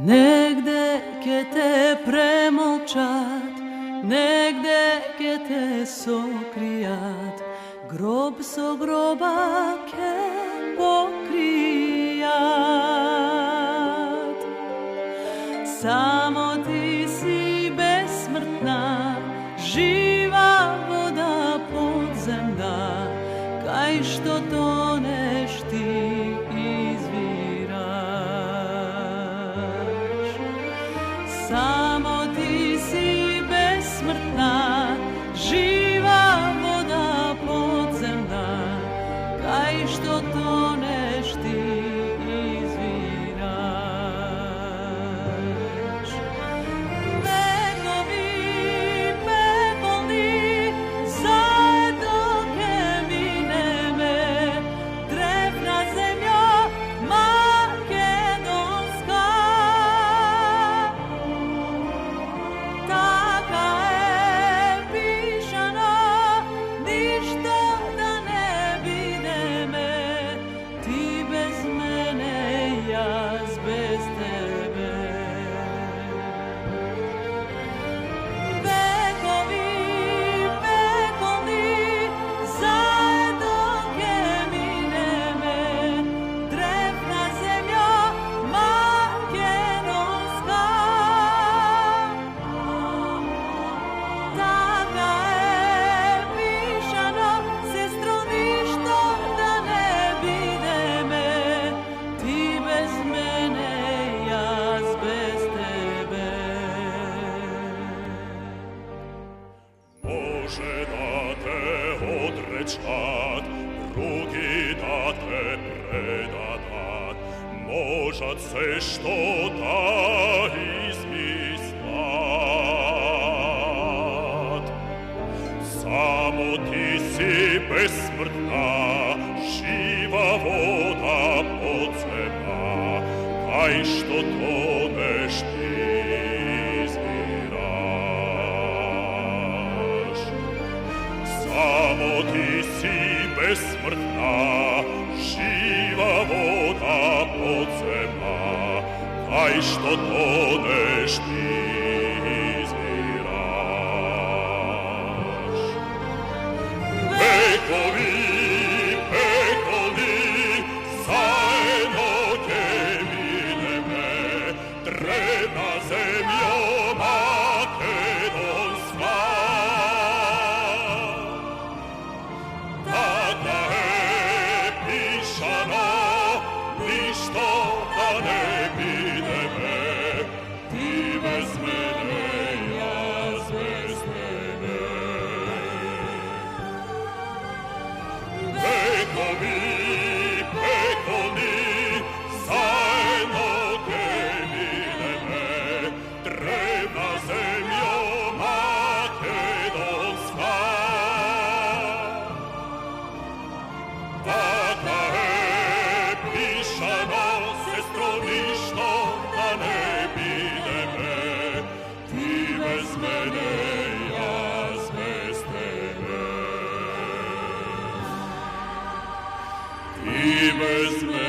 Негде ќе те премолчат, негде ќе те сокријат, гроб со гроба ќе покријат. Само ти си безсмртна, жива вода подземна, кај што тонеш ти извираш. Само ти си безсмртна, жива вода подземна, кај што тонеш ти извираш. Векови пепелни заедно ке минеме, древна земја македонска. Така е пишано, ништо да не бидеме, ти без мене, јас без тебе. Векови пепелни заедно ке минеме, древна земја македонска. Така е пишано, сестро, ништо да не бидеме, ти без мене, јас без тебе. Може да те одречат, други да те предадат, можат се што да измислат. Само ти си безсмртна, жива вода подземна, кај што тонеш ти извираш. Само ти си безсмртна, жива вода подземна, кај што тонеш ти извираш. Векови пепелни заедно ке минеме, древна земја македонска. Така е пишано, ништо да не бидеме, ти без мене, јас без тебе. Векови пепелни заедно ке минеме, древна земја македонска. Така е пишано, сестро, ништо да не бидеме, ти без мене, јас без тебе. Ти без мене,